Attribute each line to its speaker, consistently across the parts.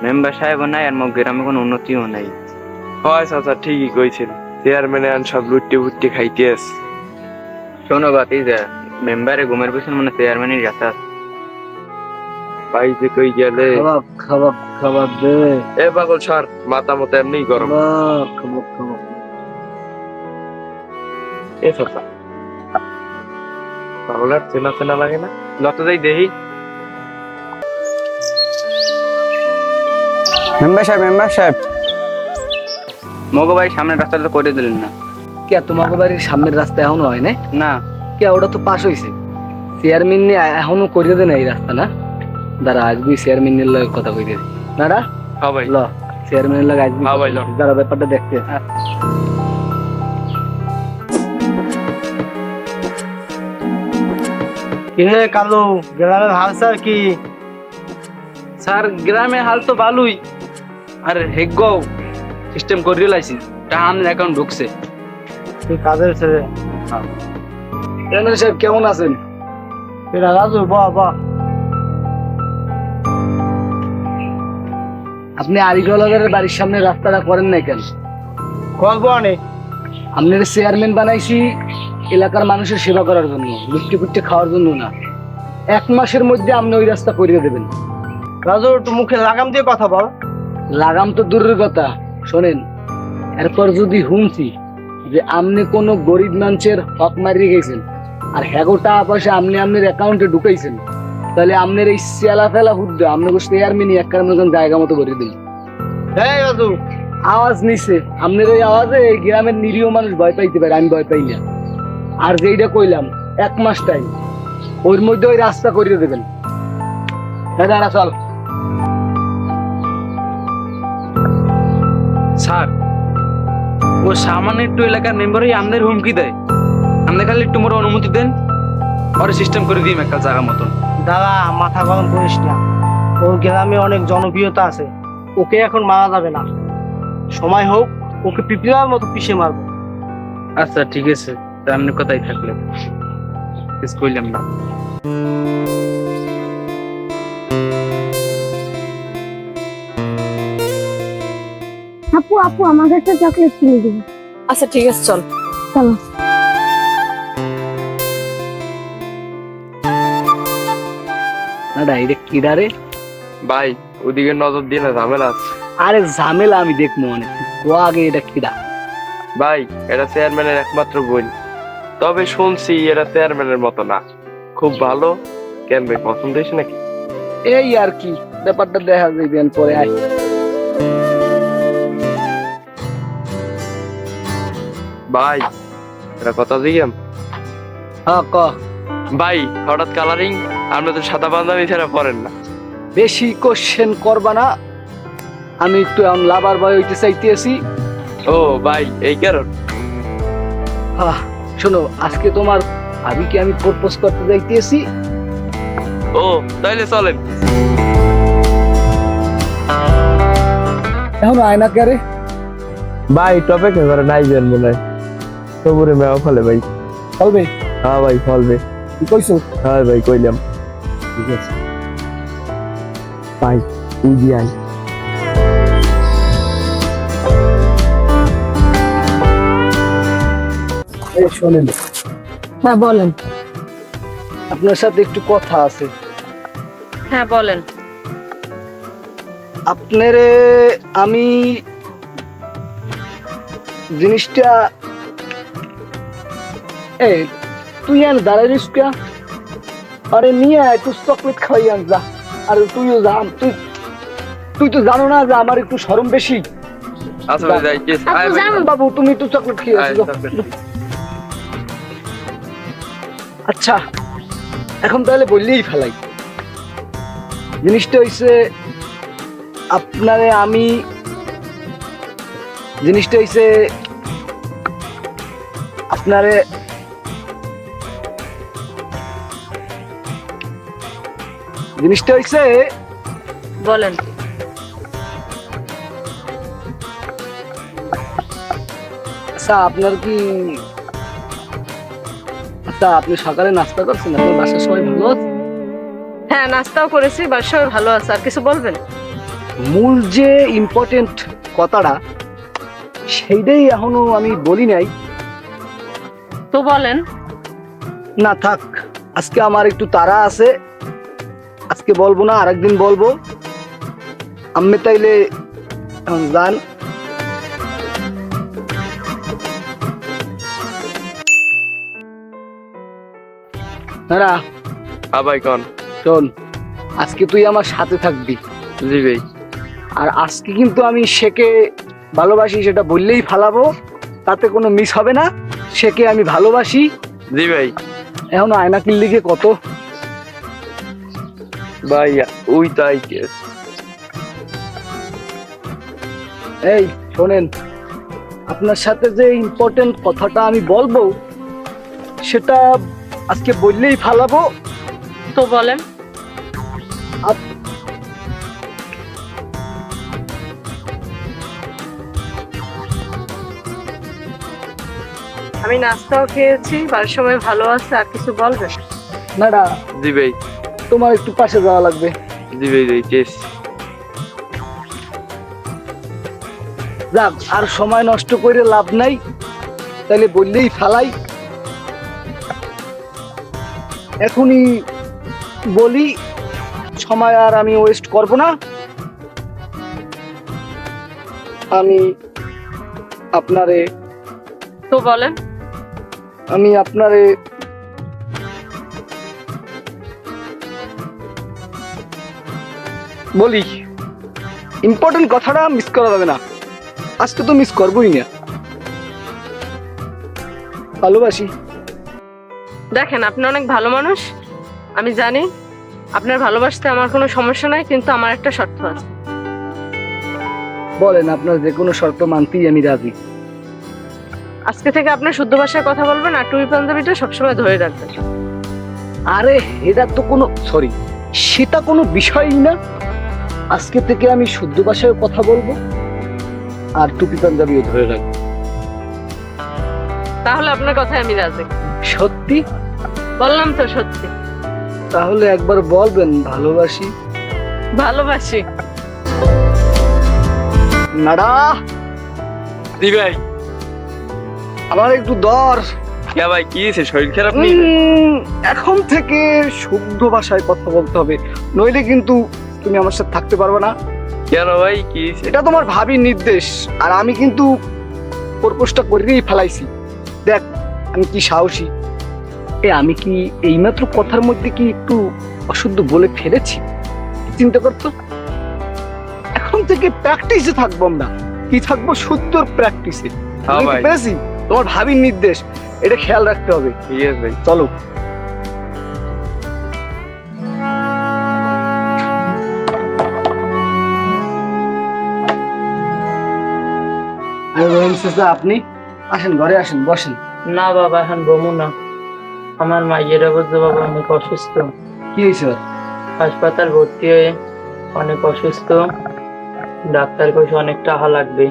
Speaker 1: Member সাহেবও নাই আর মোর গ্রামে কোনো উন্নতিও নাই।
Speaker 2: হয় চাচা ঠিকই কইছেন, চেয়ারম্যানে আন সব লুট্টি বুট্টি খাইতে আস।
Speaker 1: শোনো বাতি যা মেম্বারে ঘুমের পিছনে মানে চেয়ারম্যানের গাছা আছে।
Speaker 2: ভাই যে কই গেলে
Speaker 3: খাবার খাবার খাবার দে।
Speaker 2: এ পাগল সর, মাথা মতো এমনি গরম।
Speaker 3: খাবার খাবার খাবার।
Speaker 2: এ চাচা পাগল আর চেনা চেনা লাগে না?
Speaker 1: যত যাই দেহি।
Speaker 4: মেম্বার সাহেব
Speaker 1: মগো ভাই সামনের রাস্তাটা তো করে দিলেন না।
Speaker 3: কে তোমাকে বাড়ির সামনের রাস্তা এখনো হয় না?
Speaker 1: না
Speaker 3: কে ওটা তো পাস হয়েছে। চেয়ারম্যান নিয়ে এখনো করিয়ে দেয় না এই রাস্তা না? দাঁড়া আসবি চেয়ারম্যানের লগে কথা কইতে না রা।
Speaker 2: হ্যাঁ ভাই।
Speaker 3: ল চেয়ারম্যানের লগে আসবি।
Speaker 2: হ্যাঁ ভাই, ল।
Speaker 3: দাঁড়া ব্যাপারটা দেখতে। কি হে কালু, গ্রামের হালচাল কি?
Speaker 5: স্যার গ্রামে হাল তো ভালোই, আর হেগ্য সিস্টেম করে লাইছি, টাকা আমাদের অ্যাকাউন্ট ঢুকছে।
Speaker 3: তুই কাজের ছেলে। চেয়ারম্যান সাহেব কেমন আছেন? এটা রাজু বাহ বাহ। আপনি আরিগলাদের বাড়ির সামনে রাস্তাটা করেন নাই কেন? করবো অনেক। আপনার চেয়ারম্যান বানাইছি এলাকার মানুষের সেবা করার জন্য, লুট্টি ফুট্টি খাওয়ার জন্য না। 1 মাসের মধ্যে আপনি ওই রাস্তা করিয়ে দেবেন। রাজু একটু মুখে লাগাম দিয়ে কথা বল। লাগাম তো দূরের কথা, শোনেন। এরপর যদি শুনছি যে আপনি কোনো গরিব মানুষের হক মারিয়ে গেছেন আর হ্যাগোটা পয়সা আপনি আপনার অ্যাকাউন্টে ঢুকাইছেন, তাহলে আপনার এই চেলা ফেলা হুদ্দে আপনাকে চেয়ারম্যানই একবার মতন জায়গা মতো করে দিন। আওয়াজ নিছে, আপনার ওই আওয়াজে এই গ্রামের নিরীহ মানুষ ভয় পাইতে পারে, আমি ভয় পাই না। আর যেইটা কইলাম 1 মাস টাইম, ওর মধ্যে ওই রাস্তা করিয়ে দেবেন। দাদা চল।
Speaker 5: স্যার ও সামান্য একটু এলাকার মেম্বারই আমাদের হুমকি দেয়, আমাদের খালি একটু মোর অনুমতি দেন, পরে সিস্টেম করে দিই একটা জায়গা মতন।
Speaker 6: দাদা মাথা গরম করিস না, ওর গ্রামে অনেক জনপ্রিয়তা আছে, ওকে এখন মারা যাবে না। সময় হোক ওকে পিপিলার মতো পিষে মারবো।
Speaker 5: আচ্ছা ঠিক আছে, তা আপনি কথাই থাকলে কিছু কইলাম না।
Speaker 7: আপু আপু আমাকে একটা চকলেট কিনে দিবে।
Speaker 8: আচ্ছা ঠিক আছে, চল।
Speaker 7: চলো।
Speaker 3: না ডাইরেক্ট কিডা রে?
Speaker 2: ভাই ওদিকে নজর দিয়ে না, ঝামেলা আছে।
Speaker 3: আরে ঝামেলা আমি দেখবো অনেক, ও আগে এটা কিডা?
Speaker 2: ভাই এটা চেয়ারম্যানের একমাত্র বোন, তবে শুনছি এটা চেয়ারম্যানের মতো না, খুব ভালো। কেন ভাই পছন্দ হয়েছে নাকি?
Speaker 3: এই আর কি, ব্যাপারটা দেখা যাইবেন পরে। আয়
Speaker 2: ভাই এটা কথা দিলাম।
Speaker 3: হ্যাঁ ক।
Speaker 2: ভাই হঠাৎ কালারিং, আপনি তো সাদা পাঞ্জাবি ছাড়া পরেন না।
Speaker 3: বেশি কোশ্চেন করবা না, আমি একটু এখন লাভার বয় হইতে চাইতেছি।
Speaker 2: ও ভাই এই কারণ?
Speaker 3: শোনো, আজকে তোমার ভাবিকে আমি প্রপোজ করতে যাইতেছি।
Speaker 2: ও তাইলে চলেন।
Speaker 3: এখন আয়না কে রে?
Speaker 2: ভাই টপে কে করে নাই বেন মনে হয়, সবুরে মেওয়া ফলে ভাই।
Speaker 3: চলবে?
Speaker 2: হ্যাঁ ভাই ফলবে।
Speaker 3: কি কইছো?
Speaker 2: হ্যাঁ ভাই কইলাম।
Speaker 3: ঠিক আছে
Speaker 2: ভাই তুই যাই।
Speaker 3: এই শোনেন,
Speaker 8: হ্যাঁ বলেন।
Speaker 3: আপনার সাথে একটু কথা আছে।
Speaker 8: হ্যাঁ বলেন।
Speaker 3: আপনারে আমি জিনিসটা, এই তুই আন দাঁড়াইস কে? আরে নিয়ে আয়, একটু চকলেট খাওয়াই আন যা। আর তুইও যা, তুই তো জানো না যে আমার একটু শরম বেশি।
Speaker 2: আচ্ছা ভাই যাই কি আয় ভাই।
Speaker 3: জান বাবু, তুমি একটু চকলেট খেয়ে
Speaker 2: আয়,
Speaker 3: আসো।
Speaker 2: চকলেট।
Speaker 3: আচ্ছা এখন তাহলে বললেই ফেলাই। জিনিসটা হইছে আপনারে আমি, জিনিসটা হইছে আপনারে, জিনিসটা হইছে
Speaker 8: বলেন।
Speaker 3: আচ্ছা আপনার কি, আচ্ছা আপনি সকালে নাস্তা করছেন? আপনার বাসার সবাই ভালো আছে?
Speaker 8: হ্যাঁ নাস্তাও করেছি, বাসায় ভালো আছে। আর কিছু বলবেন?
Speaker 3: মূল যে ইম্পর্টেন্ট কথাটা সেইটাই এখনো আমি বলি নাই।
Speaker 8: তো বলেন।
Speaker 3: না থাক, আজকে আমার একটু তাড়া আছে, আজকে বলবো না, আরেকদিন বলবো। আমি তাইলে এখন যান। না
Speaker 2: ভাই কন।
Speaker 3: শোন, আজকে তুই আমার সাথে থাকবি।
Speaker 2: জি ভাই।
Speaker 3: আর আজকে কিন্তু আমি সেকে ভালোবাসি সেটা বললেই ফালাবো, তাতে কোনো মিস হবে না। সেকে আমি ভালোবাসি।
Speaker 2: জি ভাই।
Speaker 3: এখন আয়নাকির লিগে কত
Speaker 2: ভাই ওই তাই কেস।
Speaker 3: এই শোনেন, আপনার সাথে যে ইম্পর্টেন্ট কথাটা আমি বলবো সেটা আজকে বললেই ফালাবো।
Speaker 8: তো বলেন। আমি নাস্তাও খেয়েছি, বাড়ির সবাই ভালো আছে, আর কিছু বলবেন?
Speaker 3: না
Speaker 2: জি ভাই।
Speaker 3: তোমার একটু পাশে যাওয়া লাগবে।
Speaker 2: জি ভাই ভাই কেস।
Speaker 3: যাক, আর সময় নষ্ট করে লাভ নাই, তাহলে বললেই ফালাই। এখনই বলি, সময় আর আমি ওয়েস্ট করব না। আমি আপনারে
Speaker 8: তো বলেন।
Speaker 3: বলি, ইম্পর্টেন্ট কথাটা মিস করা যাবে না। আজকে তো মিস করবোই না। ভালোবাসি।
Speaker 8: দেখেন, আপনি অনেক ভালো মানুষ, আমি জানি। আপনার ভালোবাসতে আমার কোনো সমস্যা নাই, কিন্তু আমার একটা শর্ত আছে।
Speaker 3: বলেন, আপনার যে কোনো শর্ত মানতেই আমি রাজি।
Speaker 8: আজকে থেকে আপনার শুদ্ধ ভাষায় কথা বলবেন, আর টুপি পাঞ্জাবিটা সবসময় ধরে রাখবেন।
Speaker 3: আরে এটা তো কোনো সেটা কোনো বিষয়ই না। আজকে থেকে আমি শুদ্ধ ভাষায় কথা বলবো, আর টুপি পাঞ্জাবিও ধরে রাখবো।
Speaker 8: তাহলে আপনার কথায় আমি রাজি।
Speaker 3: সত্যি?
Speaker 8: বললাম তো সত্যি।
Speaker 3: তাহলে একবার বলবেন ভালোবাসি।
Speaker 8: ভালোবাসি।
Speaker 3: নাড়া।
Speaker 2: জি ভাই।
Speaker 3: আমার একটু দর।
Speaker 2: কে ভাই, কি হয়েছে? শরীর খারাপ নেই?
Speaker 3: এখন থেকে শুদ্ধ ভাষায় কথা বলতে হবে, নইলে কিন্তু তুমি আমার সাথে থাকতে পারবে না।
Speaker 2: কেন ভাই, কি হয়েছে?
Speaker 3: এটা তোমার ভাবির নির্দেশ, আর আমি কিন্তু প্রপোজটা করেই ফেলাইছি। দেখ আমি কি সাহসী। আমি কি এইমাত্র কথার মধ্যে কি একটু অশুদ্ধ বলে ফেলেছি? চিন্তা করতো। এখন থেকে প্র্যাকটিসে থাকবো আমরা। কি থাকবো? শুদ্ধর প্র্যাকটিসে।
Speaker 2: হ্যাঁ ভাই।
Speaker 3: পেরেছি? তোমার ভাবির নির্দেশ, এটা খেয়াল রাখতে হবে।
Speaker 2: ঠিক আছে ভাই।
Speaker 3: চলো। রহিম চাচা, আপনি আসেন, ঘরে আসেন, বসেন।
Speaker 4: না বাবা, এখন বমু না। আমার মাইয়েরা বুঝছো বাবা অনেক অসুস্থ।
Speaker 3: কি হয়েছে?
Speaker 4: হাসপাতাল ভর্তি হয়ে অনেক অসুস্থ। ডাক্তার কইছে অনেক টাকা লাগবে,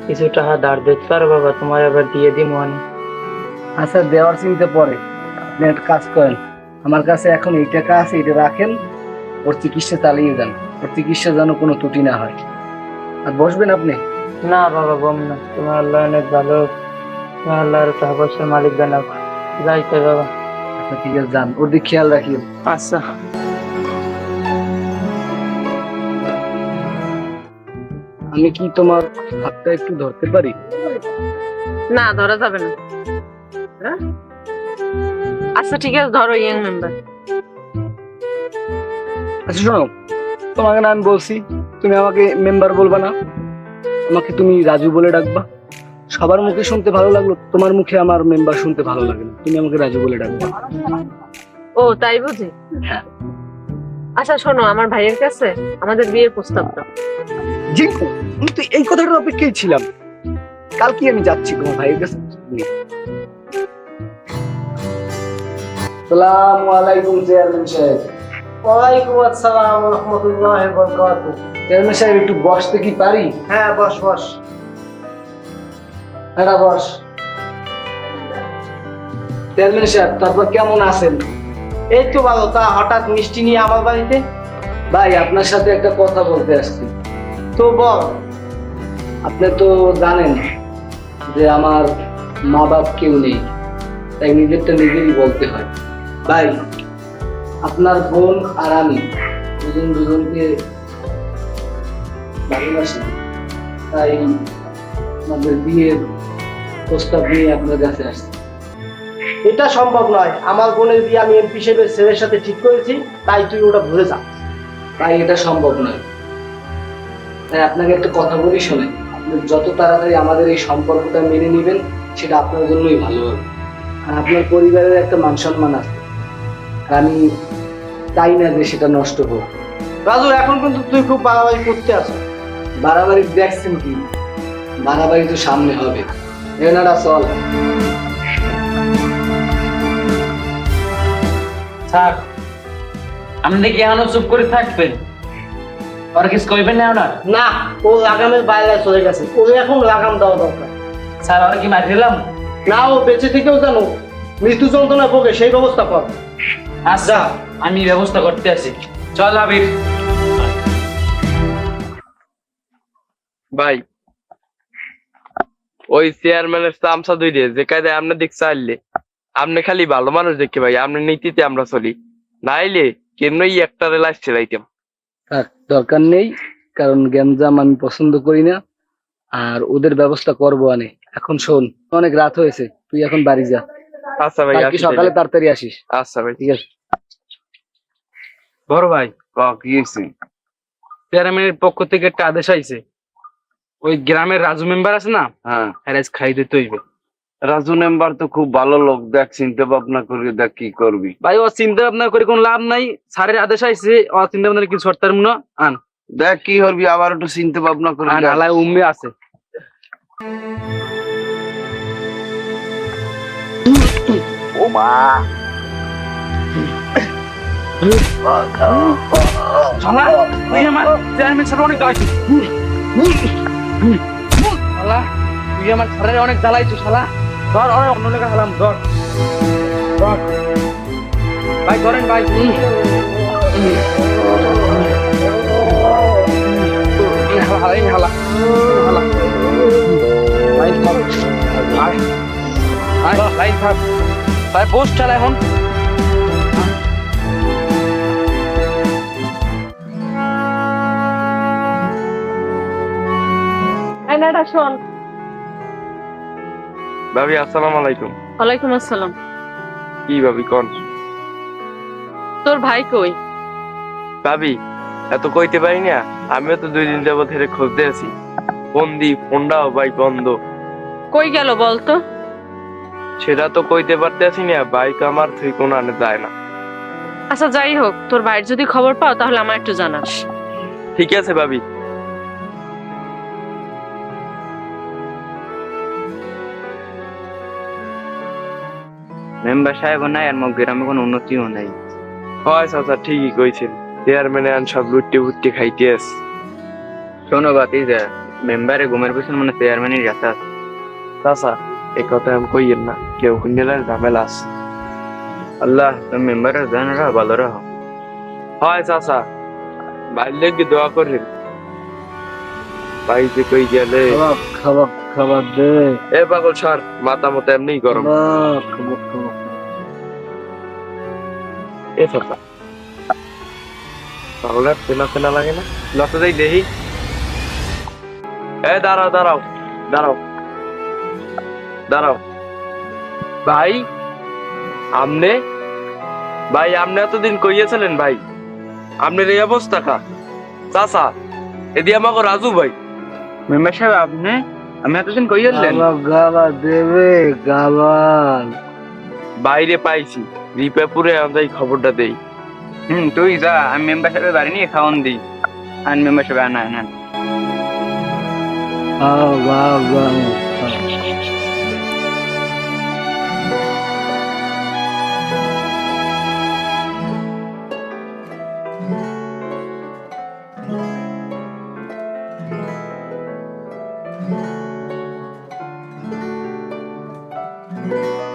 Speaker 4: কিছু টাকা ধার দিতে পারো বাবা? তোমার আবার দিয়ে দিই মনে।
Speaker 3: আচ্ছা, দেওয়ার চিন্তা পরে। আপনি একটা কাজ করেন, আমার কাছে এখন এই টাকা আছে, এটা রাখেন, ওর চিকিৎসা চালিয়ে যান। ওর চিকিৎসা যেন কোনো ত্রুটি না হয়। আর বসবেন আপনি?
Speaker 4: না বাবা, বম না। তোমার আল্লাহ অনেক ভালো, তোমার আল্লাহর টাকা পয়সার মালিক বানাও। যাইতে বাবা।
Speaker 3: আচ্ছা ঠিক আছে, যান, ওর দিক খেয়াল রাখিও।
Speaker 4: আচ্ছা।
Speaker 3: আমি কি তোমার হাতটা একটু ধরতে পারি?
Speaker 8: না, ধরা যাবে না। হ্যাঁ? আচ্ছা ঠিক আছে, ধরো ইয়াং মেম্বার।
Speaker 3: আচ্ছা শোনো, তোমাকে না আমি বলছি তুমি আমাকে মেম্বার বলবা না, আমাকে তুমি রাজু বলে ডাকবা। সবার মুখে শুনতে ভালো লাগলো, তোমার মুখে আমার মেম্বার শুনতে ভালো লাগে না, তুমি আমাকে রাজু বলে ডাকবা।
Speaker 8: ও তাই বুঝি?
Speaker 3: হ্যাঁ।
Speaker 8: আচ্ছা শোনো, আমার ভাইয়ের কাছে আমাদের বিয়ের প্রস্তাব দাও।
Speaker 3: জিঙ্কু, আমি তো এই কথাটার অপেক্ষায় ছিলাম। কালকে আমি যাচ্ছি তোমার ভাইয়ের কাছে। আসসালামু আলাইকুম চেয়ারম্যান সাহেব।
Speaker 6: ওয়ালাইকুম আসসালাম ওয়া রাহমাতুল্লাহি ওয়া বারাকাতুহু।
Speaker 3: চেয়ারম্যান সাহেব একটু বসতে কি পারি?
Speaker 6: হ্যাঁ, বস বস।
Speaker 3: এটা বস। চেয়ারম্যান সাহেব, তারপর কেমন আছেন?
Speaker 6: এই তো ভালো। তা হঠাৎ মিষ্টি নিয়ে আমার বাড়িতে?
Speaker 3: ভাই, আপনার সাথে একটা কথা বলতে আসছি।
Speaker 6: তো বল।
Speaker 3: আপনি তো জানেন যে আমার মা বাপ কেউ নেই, তাই নিজেরটা নিজেরই বলতে হয়। ভাই, আপনার বোন আর আমি দুজনকে ভালোবাসি, তাই আমাদের বিয়ের প্রস্তাব নিয়ে আপনার কাছে আসছি।
Speaker 6: এটা সম্ভব নয়, আমার বোনের বিয়ে আমি এমপি সাহেবের ছেলের সাথে ঠিক করেছি, তাই তুই ওটা ভুলে যা।
Speaker 3: তাই এটা সম্ভব নয়। তাই আপনাকে একটা কথা বলি, শোনেন, আপনি যত তাড়াতাড়ি আমাদের এই সম্পর্কটা মেনে নেবেন সেটা আপনার জন্যই ভালো হবে। আর আপনার পরিবারের একটা মান সম্মান আছে, আর আমি চাই না যে সেটা নষ্ট হোক।
Speaker 6: রাজু, এখন কিন্তু তুই খুব বাড়াবাড়ি করতে আছো।
Speaker 3: বাড়াবাড়ি দেখছেন কি? বাড়াবাড়ি তো সামনে হবে। এনারা চল।
Speaker 5: স্যার, আপনি কি এখনো চুপ করে থাকবেন? আর কিছু কইবেন না ওনার?
Speaker 6: না, ও লাগামের বাইরে চলে গেছে, ওকে এখন লাগাম দেওয়া দরকার।
Speaker 5: স্যার, আর কি মারি দিলাম?
Speaker 6: না, ও বেঁচে থেকেও জানো মৃত্যু যন্ত্রণা ভোগে, সেই ব্যবস্থা কর।
Speaker 5: আচ্ছা, আমি ব্যবস্থা করতে আছি। চল হাবিব।
Speaker 2: ভাই, ওই চেয়ারম্যানের চামচা দুই রে যে কায়দায় আপনি দিক চাইলে, আপনি খালি ভালো মানুষ দেখে ভাই, আপনার নীতিতে আমরা চলি, নাইলে কেনই একটা লাইফ ছেড়াইতাম।
Speaker 3: থাক, দরকার নেই, কারণ গ্যাঞ্জাম আমি পছন্দ করি না। আর ওদের ব্যবস্থা করবো আনে। এখন শোন, অনেক রাত হয়েছে, তুই এখন বাড়ি যা।
Speaker 2: আচ্ছা ভাই,
Speaker 3: কালকে
Speaker 2: আসি
Speaker 3: সকালে
Speaker 2: তাইলে।
Speaker 3: তাড়াতাড়ি আসিস।
Speaker 2: আচ্ছা ভাই।
Speaker 3: ঠিক আছে।
Speaker 5: বড় ভাই,
Speaker 1: কি হয়েছে?
Speaker 5: চেয়ারম্যানের পক্ষ থেকে একটা আদেশ আইছে, ওই গ্রামের রাজু মেম্বার আছে না,
Speaker 1: হ্যাঁ,
Speaker 5: হ্যাঁ খাই দিতে হইবে।
Speaker 1: রাজু মেম্বার তো খুব ভালো লোক, দেখ চিন্তা ভাবনা করে দেখ কি করবি।
Speaker 5: ভাই, ও চিন্তা ভাবনা করে কোনো লাভ নাই। স্যারের আদেশ আইছে, ও চিন্তা ভাবনা কিছু করতে পারবো না। আন
Speaker 1: দেখ কি করবি, আবার একটু চিন্তা ভাবনা করে
Speaker 5: আন
Speaker 1: দেখ।
Speaker 5: হালায় উম্মে আছে।
Speaker 1: ও মা,
Speaker 5: শালা, তুই আমার চেয়ারম্যান স্যার অনেক জ্বালাইছিস। শালা, তুই আমার স্যারের অনেক জ্বালাইছিস। শালা, ধর অনেক অন্য লেখা হলাম, ধর ধর ভাই, ধরেন ভাই। হালা হালা হালা লাইন থাক, লাইন থাক ভাই, পোস্ট চালা এখন।
Speaker 8: আয়নাটা শোন।
Speaker 2: ভাবি, আসসালামু আলাইকুম।
Speaker 8: ওয়ালাইকুম আসসালাম।
Speaker 2: কি ভাবি কোন?
Speaker 8: তোর ভাই কই?
Speaker 2: ভাবি, এত কইতে পারি না, আমিও তো 2 দিন যাবত হেরে খুঁজতে আছি। বন্দি, ফোনটাও ভাই বন্ধ।
Speaker 8: কই গেল বলতো?
Speaker 2: সেটা তো কইতে পারতে আছি না, বাইক আমার তুই কোনো আনে যায় না।
Speaker 8: আচ্ছা, যাই হোক, তোর ভাইয়ের যদি খবর পাও তাহলে আমার একটু জানাস।
Speaker 2: ঠিক আছে ভাবি।
Speaker 1: মেম্বার সাহেব নাই আর গ্রামে কোনো উন্নতিও নাই।
Speaker 2: হয় চাচা, ঠিকই কইছেন, চেয়ারম্যানে আন সব লুটে ফুটে খাইতে আস।
Speaker 1: শোনো বাতি যা, মেম্বারে ঘুমের পিছনে মানে চেয়ারম্যানের গাছা আছে।
Speaker 2: চাচা, এই কথা আমি কইয়েন না, কেউ শুনলে ঝামেলা আছে।
Speaker 1: আল্লাহ, তুমি মেম্বারের জান রাহ, ভালো রাহ।
Speaker 2: হয় চাচা, বাইরে কি দোয়া করেন। বাড়িতে কই গেলে
Speaker 3: খাবার খাবার দে।
Speaker 2: এ পাগল সার, মাথা মতো এমনি গরম।
Speaker 3: খাবার খাবার।
Speaker 2: এ চাচা, পাগলের চেনা চেনা লাগে না? লতে যাই দেখি। এ দাঁড়াও দাঁড়াও দাঁড়াও দাঁড়াও। ভাই, আমনে ভাই, আপনি এতদিন কইয়েছিলেন ভাই, আপনার এই অবস্থা কা? চাচা, এদি আমাকে রাজু ভাই।
Speaker 1: মেম্বার সাহেব আপনি, আমি এতদিন কই আসলেন?
Speaker 3: আমার গালা দেবে, গালাল।
Speaker 2: বাইরে পাইছি, রিপেপুরে আমরা এই খবরটা দেই।
Speaker 1: তুই যা, আমি মেম্বার সাহেবের বাড়ি নিয়ে খাওয়ান দিই। আন মেম্বার সাহেব, আন আন আন।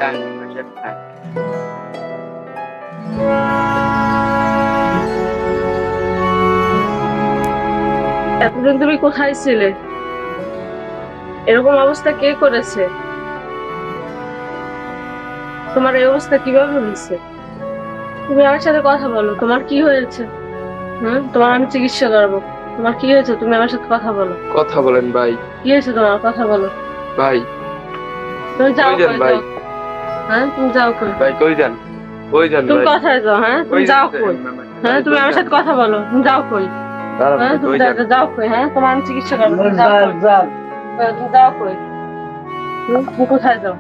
Speaker 1: আন মেম্বার সাহেব, আন।
Speaker 8: এতদিন তুমি কোথায় ছিলে? এরকম অবস্থা কে করেছে? তোমার এই অবস্থা কিভাবে হয়েছে? তুমি আমার সাথে কথা বলো, তোমার কি হয়েছে? তোমার আমি চিকিৎসা করবো। তোমার কি হয়েছে? তুমি আমার সাথে কথা বলো।
Speaker 2: কথা বলেন ভাই।
Speaker 8: কি হয়েছে তোমার? কথা বলো।
Speaker 2: ভাই
Speaker 8: তুমি যাও
Speaker 2: কই যান
Speaker 8: কই
Speaker 2: ভাই?
Speaker 8: যাও? তুমি যাও কই?
Speaker 2: ভাই কই যান? কই যান
Speaker 8: তুমি
Speaker 2: ভাই?
Speaker 8: কোথায় যাও? তুমি যাও কই? তুমি আমার সাথে কথা বলো। তুমি যাও কই?
Speaker 2: দাঁড়ান,
Speaker 8: তুমি
Speaker 2: কই যান?
Speaker 8: যাও কই? তোমার আমি চিকিৎসা করবো। তুমি যাও কই?
Speaker 3: যাক,
Speaker 8: তুমি যাও কই? তুমি কোথায় যাও?